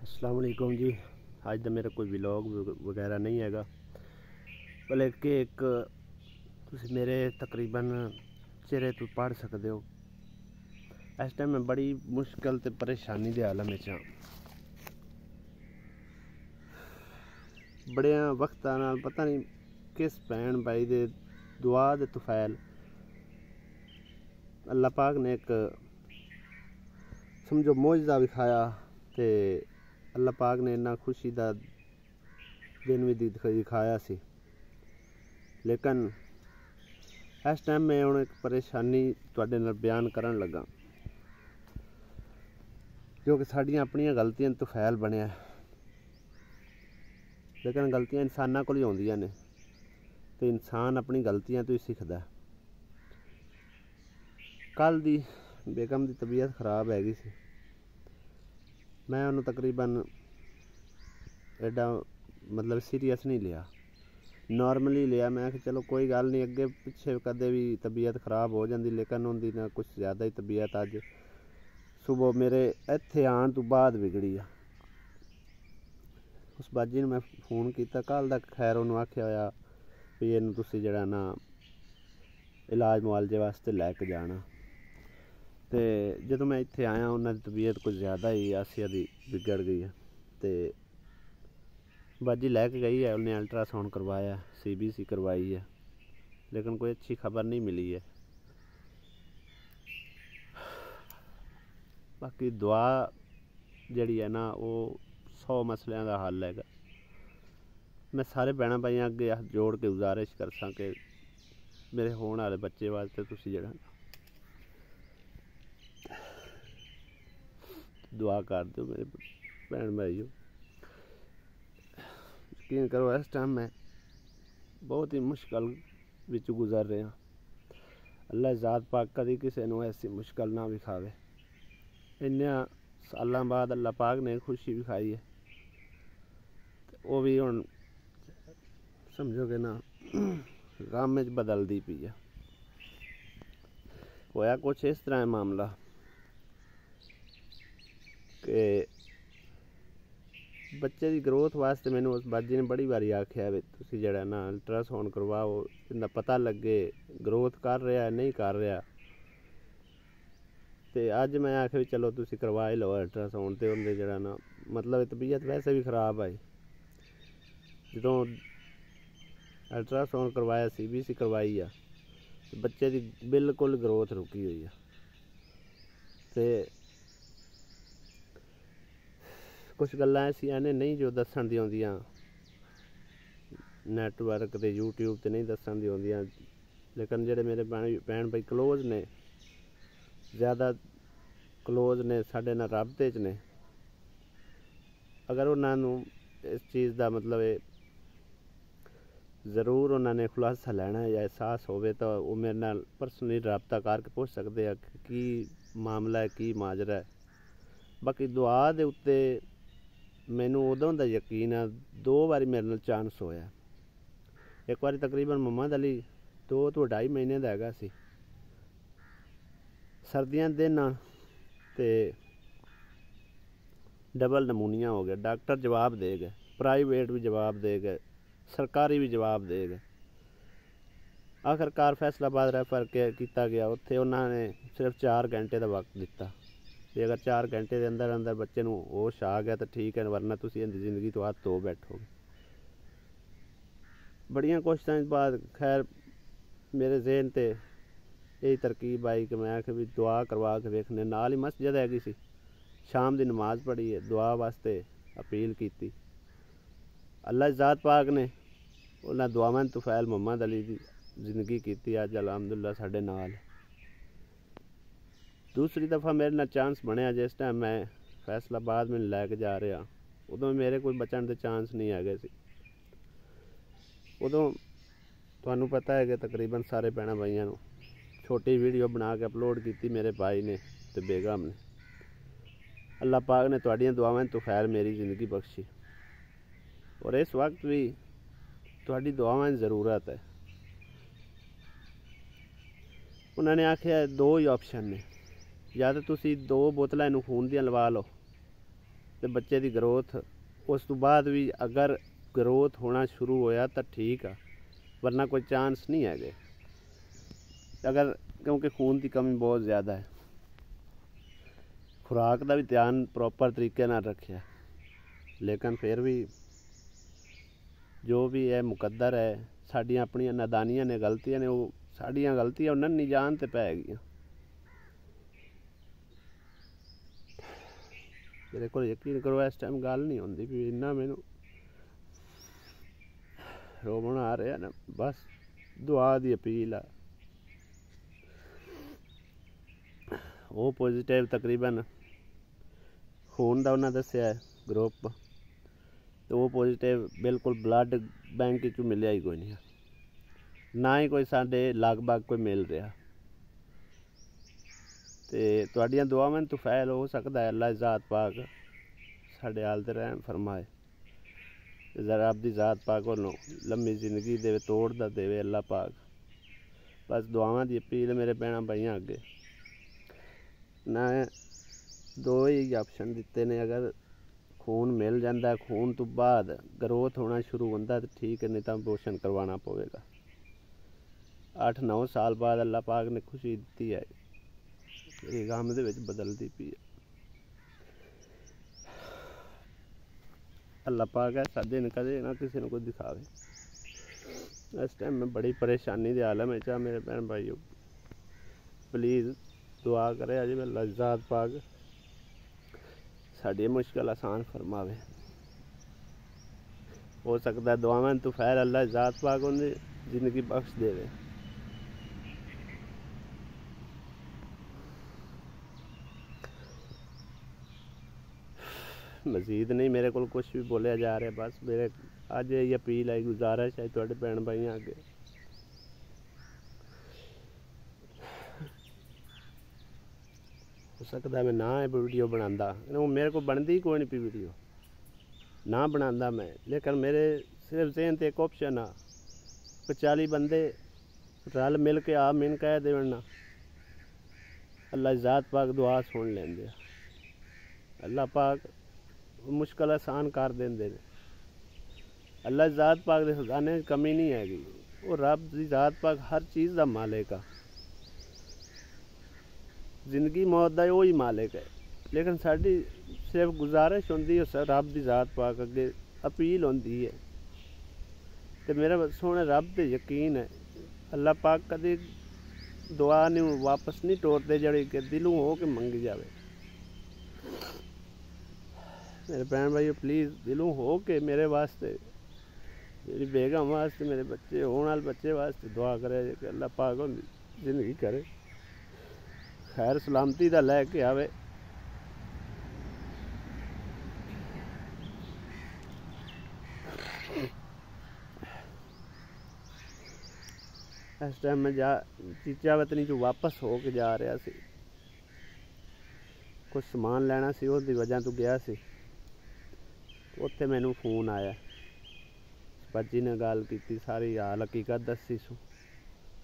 अस्सलाम वालेकुम जी। अज तो मेरा कोई व्लॉग वगैरह नहीं है, बल्कि एक तुसी मेरे तकरीबन चेहरे तो पढ़ सकते हो। इस टाइम मैं बड़ी मुश्किल ते परेशानी दे आलम में हाँ। बड़े वक्त नाल पता नहीं किस भैन भाई दे दुआ दे तुफैल अल्लाह पाक ने एक समझो मौजज़ा विखाया ते अल्लाह पाक ने इन्ना खुशी दा दिन भी दिखाया सी। लेकिन इस टाइम मैं हुण एक परेशानी तुहाडे नाल बयान करन लगा जो कि साडियां अपनियां गलतियां तो फैल बनिया, लेकिन गलतियां इंसानां कोल ही होंदियां ने ते इंसान अपनी गलतियां तो ही सीखदा है। कल दी बेगम की तबीयत खराब हैगी सी, मैं उन्होंने तकरीबन एडा मतलब सीरियस नहीं लिया, नॉर्मली लिया। मैं कि चलो कोई गल नहीं, अगे पिछे कदे भी तबीयत खराब हो जाती, लेकिन उनकी ना कुछ ज़्यादा ही तबीयत अज सुबह मेरे इत्थे आने तो बाद बिगड़ी आ। उस बाजी ने मैं फोन किया कल तक, खैर उन्होंने आख्या होया भी इन्हूं तुसीं जिहड़ा ना इलाज मुआलजे वास्ते लैके जाना। तो जो मैं इत्थे आया उन्होंने तबीयत कुछ ज़्यादा ही आसिया दी बिगड़ गई है। तो बाजी लैके गई है, उन्हें अल्ट्रासाउंड करवाया, CBC करवाई है, लेकिन कोई अच्छी खबर नहीं मिली है। बाकी दुआ जड़ी है ना वो 100 मसलों का हल है। मैं सारे भैन भाइयों अगे हथ जोड़ के गुजारिश कर सके मेरे होने वाले बच्चे वास्ते तुसीं जिहड़ा दुआ कर दो मेरे भैन भाइयों। यकीन करो इस टाइम मैं बहुत ही मुश्किल विच गुजर रहा। अल्लाह ज़ात पाक कभी किसी नूं ऐसी मुश्किल ना विखावे। इन्नियां सालों बाद अल्लाह पाक ने खुशी विखाई है, वो भी हुण समझो कि ना गम में बदलती पई है। होया कुछ इस तरह है मामला कि बच्चे की ग्रोथ वास्ते मैंने उस बाजी ने बड़ी बारी आख्या भी तुसीं जिहड़ा ना अल्ट्रासाउंड करवाओ, इन्दा पता लगे ग्रोथ कर रहा नहीं कर रहा। तो अज मैं आख्या भी चलो तुसीं करवा ही लो अल्ट्रासाउंड। तो उन्हें जिहड़ा ना मतलब तबीयत वैसे भी खराब आई, जो अल्ट्रासाउंड करवाया CBC करवाई है, बच्चे की बिल्कुल ग्रोथ रुकी हुई है। तो कुछ गल्लां ऐसियां ने नहीं जो दस्सण दी होंदियां, नैटवर्क ते YouTube ते नहीं दस्सण दी होंदियां, लेकिन जेह्ड़े मेरे भैन भाई क्लोज ने, ज़्यादा क्लोज ने, साढ़े नाल राबते च ने, अगर उन्होंने इस चीज़ का मतलब जरूर उन्होंने खुलासा लेना है या एहसास होवे तो वो मेरे नाल पर्सनली रबता करके पूछ सकते हैं कि मामला है, की माजरा है। बाकी दुआ दे उत्ते मैनू उदों दा यकीन है, 2 बारी मेरे नाल चांस होया। एक बार तकरीबन मोहम्मद अली 2 तो 2.5 महीने का हैगा सी, सर्दियां दे दिन ते डबल नमूनिया हो गया। डॉक्टर जवाब दे गए, प्राइवेट भी जवाब दे गए, सरकारी भी जवाब दे गए। आखिरकार फैसलाबाद रैफर किया गया, उत्थे उन्होंने सिर्फ 4 घंटे का वक्त दिता भी अगर 4 घंटे के अंदर अंदर बच्चे नूं होश आ गया तो ठीक है, वरना तुसीं इहदी जिंदगी तो हत्थ धो बैठोगे। बड़ियां कोशिशों के बाद खैर मेरे जहन ते यही तरकीब आई कि मैं आख्या भी दुआ करवा के वेखने। नाल ही मस्जिद हैगी सी, शाम की नमाज पढ़ी है, दुआ वास्ते अपील की। अल्लाह ज़ात पाक ने उन्हें दुआवां तुफैल मोहम्मद अली की जिंदगी की, अज अलहमदुलिल्लाह साढ़े नाल। दूसरी दफ़ा मेरे नाल चांस बनया जिस टाइम मैं फैसलाबाद में लैके जा रहा, उदों मेरे कोई बचण के चांस नहीं है सी। उदों तुहानू पता है कि तकरीबन सारे भैन भाइयों नूं छोटी वीडियो बना के अपलोड की मेरे भाई ने तो बेगम ने। अल्लाह पाक ने तुहाड़ियां दुआवां तो खैर मेरी ज़िंदगी बख्शी, और इस वक्त भी तुहाड़ी दुआवां की ज़रूरत है। उन्होंने आख्या 2 ही ऑप्शन ने, या तो तुसीं 2 बोतलां खून दियां लवा लो, तो बच्चे की ग्रोथ उस तो बाद भी अगर ग्रोथ होना शुरू होया तो ठीक है, वरना कोई चांस नहीं है। अगर क्योंकि खून की कमी बहुत ज़्यादा है, खुराक का भी ध्यान प्रॉपर तरीके नाल रखिया, लेकिन फिर भी जो भी है मुकद्दर है। साडियां अपनियां नादानियां ने, गलतियां ने, वो साडियां गलतियां उन्होंने नहीं जान ते पै गई। मेरे को यकीन करो इस टाइम गल नहीं होंदी भी इन्ना मैनू रोवण आ रहा ना। बस दुआ की अपील है। वो पॉजिटिव तकरीबन खून का उन्हें दसिया है ग्रुप, तो वो पॉजिटिव बिल्कुल ब्लड बैंक चो मिलिया ही कोई नहीं, ना ही कोई साडे लगभग कोई मिल रहा। तो तुहाडियां दुआवां तो फैल हो सकता है अल्लाह ज़ात पाक साडे हाल ते रहम फरमाए, रब दी ज़ात पाक होनों लम्मी जिंदगी देवे, तोड़ दा देवे अल्लाह पाक। बस दुआवां दी अपील मेरे भैणां भाइयां अगे। ना दो ही ऑप्शन दिते ने, अगर खून मिल जाता है, खून तो बाद ग्रोथ होना शुरू होता तो ठीक है, नहीं तो अबॉर्शन करवाना पवेगा। 8-9 साल बाद अल्लाह पाक ने खुशी दी है, ये गम दे विच बदलती पई है। अल्लाह पाक ऐसा दिन कदे ना किसी ने कोई दिखावे। इस टाइम में बड़ी परेशानी के आलम में चाह मेरे भैन भाइयों, प्लीज़ दुआ करे अजे अल्लाह ज़ात पाक साड़ी मुश्किल आसान फरमावे। हो सकता है दुआवां तो खैर अल्लाह ज़ात पाक उन्हें जिंदगी बख्श देवे। मजीद नहीं मेरे को कुछ भी बोलिया जा रहा, बस मेरे अज यही अपील है, गुजारिश है तुहाडे भैन भाइयों अगे। हो सकता है मैं ना वीडियो बनाता, मेरे को बनती कोई नहीं पी वीडियो ना बनाता मैं, लेकिन मेरे सिर्फ जहन ते एक ऑप्शन आ, 40 बंदे रल मिल के आ मिन कह देना, अल्लाह ज़ात पाक दुआ सुन लेंदे, अल्लाह पाक मुश्किल आसान कर देंदे ने। अल्लाह ज़ात पाक दे खजाने कमी नहीं हैगी, वो रब दी ज़ात पाक हर चीज़ का मालिक आ, जिंदगी मौत का वही मालिक है। लेकिन साड़ी सिर्फ गुजारिश होंदी है रब दी ज़ात पाक अगे, अपील होंदी है, तो मेरा सोने रब ते यकीन है अल्लाह पाक कभी दुआ नहीं वापस नहीं टोरते, जड़ी कि दिलों हो के मंगी जाए। मेरे भैन भाइयों प्लीज़ दिलों हो के मेरे वास्ते, मेरी बेगम वास्ते, मेरे बच्चे होने वाले बच्चे वास्ते दुआ करे कि अल्लाह पाक उनकी जिंदगी करे खैर सलामती का लैके आवे। इस टाइम मैं चीचा वतनी चो वापस हो के जा रहा सी, कुछ समान लेना सी, उसकी वजह तो गया सी, उत्थे मैनू फोन आया, बच्ची ने गल की, सारी हाल हकीकत दसी सू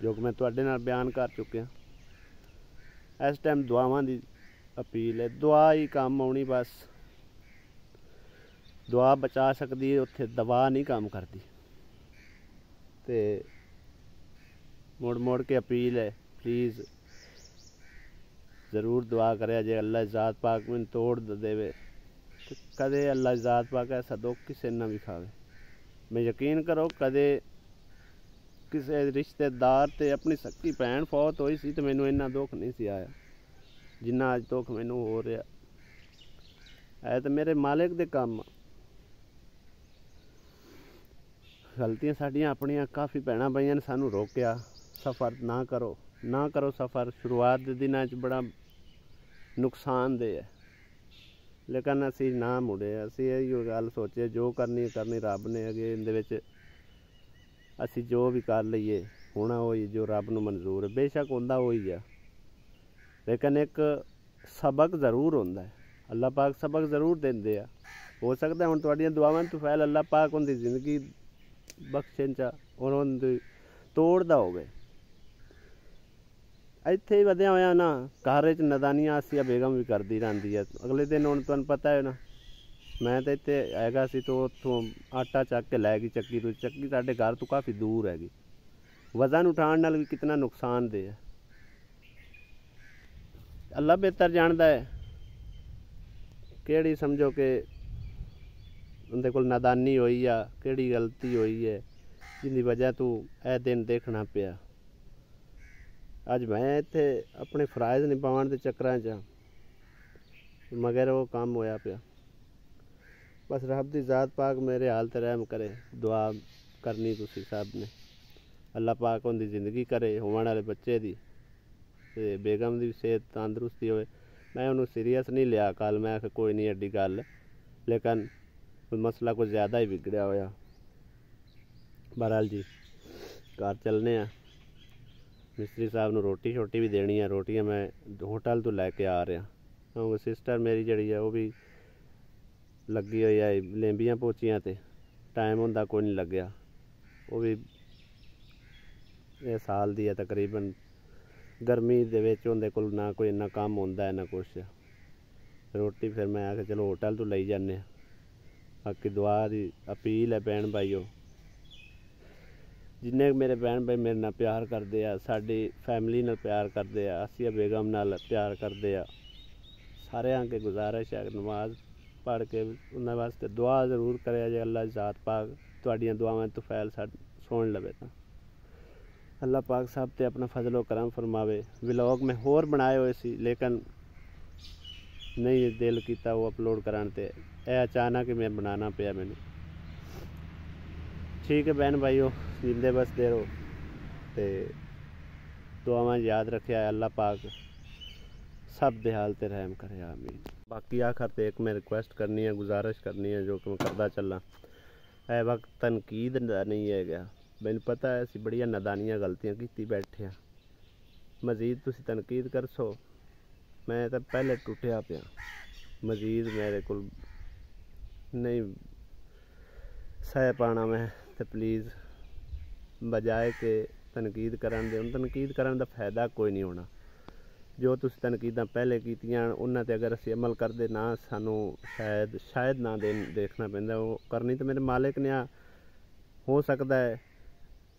जो कि मैं तुहाडे नाल बयान कर चुकिया। इस टाइम दुआवां दी अपील है, दुआ ही काम आउणी, बस दुआ बचा सकती है, उत्थे दवा नहीं काम करती। ते मुड़ मुड़ के अपील है प्लीज़ ज़रूर दुआ करे जे अल्लाह ज़ात पाक मैनूं तोड़ देवे, कदे अल्लाह ज़ात पाक ऐसा दुख किसी ना भी खावे। मैं यकीन करो कदे किसी रिश्तेदार ते अपनी सक्की भैन फौत हुई सी तो मैनूं इन्ना दुख नहीं सी आया जिन्ना अज दुख मैनूं हो रहा है। तो मेरे मालिक दे काम, गलतियां साडियां अपनियां, काफ़ी भैणां भाइयां ने सानूं रोकिया सफ़र ना करो ना करो, सफ़र शुरुआत के दिनों बड़ा नुकसानदेह है, लेकिन असी ना मुड़े, असी यही गल सोचे जो करनी करनी रब ने अगे, इहदे विच असी जो भी कर लईए होना होई जो रब नूं मंजूर है, बेशक होंदा होई है, लेकिन एक सबक जरूर होंदा है, अल्लाह पाक सबक जरूर देंदे आ। हो सकता है हुण तुहाडीआं दुआवां तो फैल अल्लाह पाक उनकी जिंदगी बख्शण चा और उनकी तोड़दा होवे। इत्थे ही वधिया होया ना घर च नदानियां आसिया बेगम भी करती रहती है, अगले दिन हुण तुहानूं पता है ना ਮੈਂ ਤਾਂ ਇੱਥੇ ਹੈਗਾ ਸੀ ਤਾਂ ਉੱਥੋਂ ਆਟਾ ਚੱਕ ਕੇ ਲੈ ਗਈ ਚੱਕੀ ਤੋਂ। ਚੱਕੀ ਸਾਡੇ ਘਰ ਤੋਂ ਕਾਫੀ ਦੂਰ ਹੈਗੀ। ਵਜ਼ਨ ਉਠਾਉਣ ਨਾਲ ਵੀ ਕਿਤਨਾ ਨੁਕਸਾਨਦੇਹ ਹੈ। ਅੱਲਾ ਬਿਹਤਰ ਜਾਣਦਾ ਹੈ ਕਿਹੜੀ ਸਮਝੋ ਕਿ ਉਹਦੇ ਕੋਲ ਨਾਦਾਨੀ ਹੋਈ ਆ, ਕਿਹੜੀ ਗਲਤੀ ਹੋਈ ਹੈ जिंदी वजह तो यह दिन देखना पिया। अज मैं इत्थे अपने फराइज निभाने के चक्कर च मगर वो काम होया पिया। बस रब की ज़ात पाक मेरे हाल ते रहम करे। दुआ करनी तुसी सब ने, अल्लाह पाक उनकी ज़िंदगी करे, होने वाले बच्चे दी ते बेगम की सेहत तंदुरुस्ती होवे। मैं उन्होंने सीरियस नहीं लिया कल, मैं आखिर कोई नहीं एड्डी गल, लेकिन मसला कुछ ज़्यादा ही बिगड़िया होया। बहरहाल जी घर चलने आ। मिस्त्री साहब नूं रोटी शोटी भी देनी है। रोटियां मैं होटल तो लैके आ रहा क्योंकि सिस्टर मेरी जी है वह भी लगी हुई है लेंबियां पोचियां ते टाइम होंदा कोई नहीं लग्या। वो भी इस साल दी है तकरीबन। गर्मी दे विच उहदे कोल ना कोई इन्ना काम होंदा है ना कुछ। रोटी फिर मैं आके चलो होटल तो लई जाने। बाकी दुआ दी अपील है भैन भाईओ, जिन्ने मेरे भैन भाई मेरे नाल प्यार करते हैं, साड़ी फैमिली नाल प्यार करते हैं, आसिया बेगम नाल प्यार करते हैं, सारे अगे गुजारिश है नमाज पढ़ के उन्होंने वास्ते दुआ जरूर करे जे अल्लाह ज़ात पाक तुहाडियां दुआवां तो फैल सुन लवे। तो अल्लाह पाक सब ते अपना फजलो करम फरमावे। व्लॉग में होर बनाए हुए सी लेकिन नहीं दिल किया वो अपलोड कराने ते यह अचानक ही मैं बनाना पिया मैनू। ठीक है बहन भाईओ, जिंदे बसदे रहो ते दुआवां याद रखे। अल्लाह पाक सब दे हाल ते रहम करे, आमीन। बाकी आखिर ते एक मैं रिक्वेस्ट करनी है, गुजारिश करनी है जो कि मैं करदा चलना। ए वक्त तनकीद दा नहीं है गया। मैनू पता है असीं बड़ियां नादानियां गलतियां कीती बैठे हैं। मजीद तुसीं तनकीद करसो, मैं तो पहले टुटिया पिया। मजीद मेरे को नहीं सह पाना मैं तो प्लीज़ बजाए कि तनकीद करन दे। हुण तनकीद करन दा फायदा कोई नहीं होना। जो तुसीं तनकीदां पहले कीतियां उन्हां ते अगर असीं अमल करदे ना सानू शायद ना देखना पैंदा। वो करनी तो मेरे मालिक ने आ, हो सकता है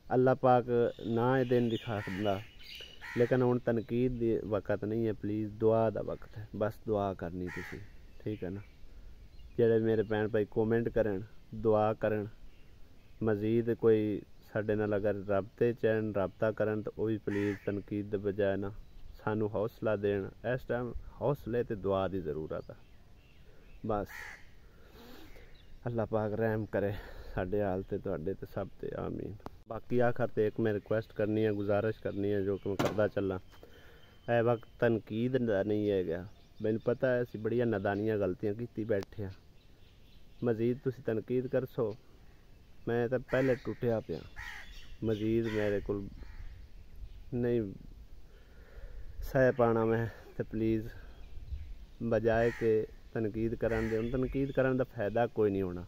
अल्लाह पाक ना ये दिन दिखा सकदा, लेकिन हुण तनकीद दी वक्त नहीं है। प्लीज़ दुआ दा वक्त है, बस दुआ करनी तुसीं, ठीक है ना। जेड़े मेरे भैन भाई कॉमेंट करन, दुआ करन, मजीद कोई साडे नाल अगर राबते चैन राबता करन तो वह भी प्लीज़ तनकीद दे बजाय ना सानू हौसला देन। इस टाइम हौसले ते दुआ की ज़रूरत है। बस अल्लाह पाक रहम करे साडे हाल ते तुहाडे ते सब ते, आमीन। बाकी आखिर ते एक मैं रिक्वेस्ट करनी है, गुजारिश करनी है जो कि मैं करदा चलना। ए वक्त तनकीद दा नहीं है गया। मैनू पता है असीं बड़ियां नादानियां गलतियां कीती बैठे हैं। मजीद तुसीं तनकीद करसो, मैं तो पहले टुटिया पिया। मजीद मेरे को नहीं सह पाना मैं तो प्लीज़ बजाए कि तनकीद करन दे। हुण तनकीद करन दा फायदा कोई नहीं होना।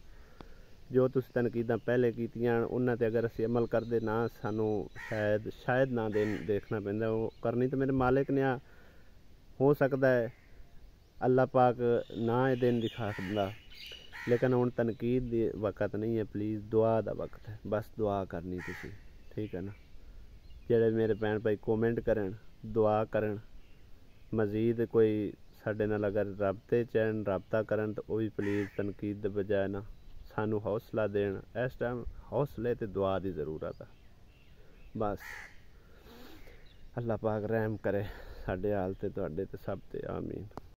जो तुसीं तनकीदां पहले कीतियां उन्हां ते अगर असीं अमल करदे ना सानू शायद ना देखना पैंदा। वो करनी तो मेरे मालिक ने आ, हो सकता है अल्लाह पाक ना ये दिन दिखा सकदा, लेकिन हुण तनकीद दी वक्त नहीं है। प्लीज़ दुआ दा वक्त है, बस दुआ करनी तुसीं, ठीक है ना। जेड़े मेरे भैन भाई कॉमेंट करन, दुआ करन, मजीद कोई साडे नाल अगर राबते चैन राबता करन तो वह भी प्लीज़ तनकीद दे बजाय ना सानू हौसला देन। इस टाइम हौसले ते दुआ की ज़रूरत है। बस अल्लाह पाक रहम करे साडे हाल ते तुहाडे ते सब ते, आमीन।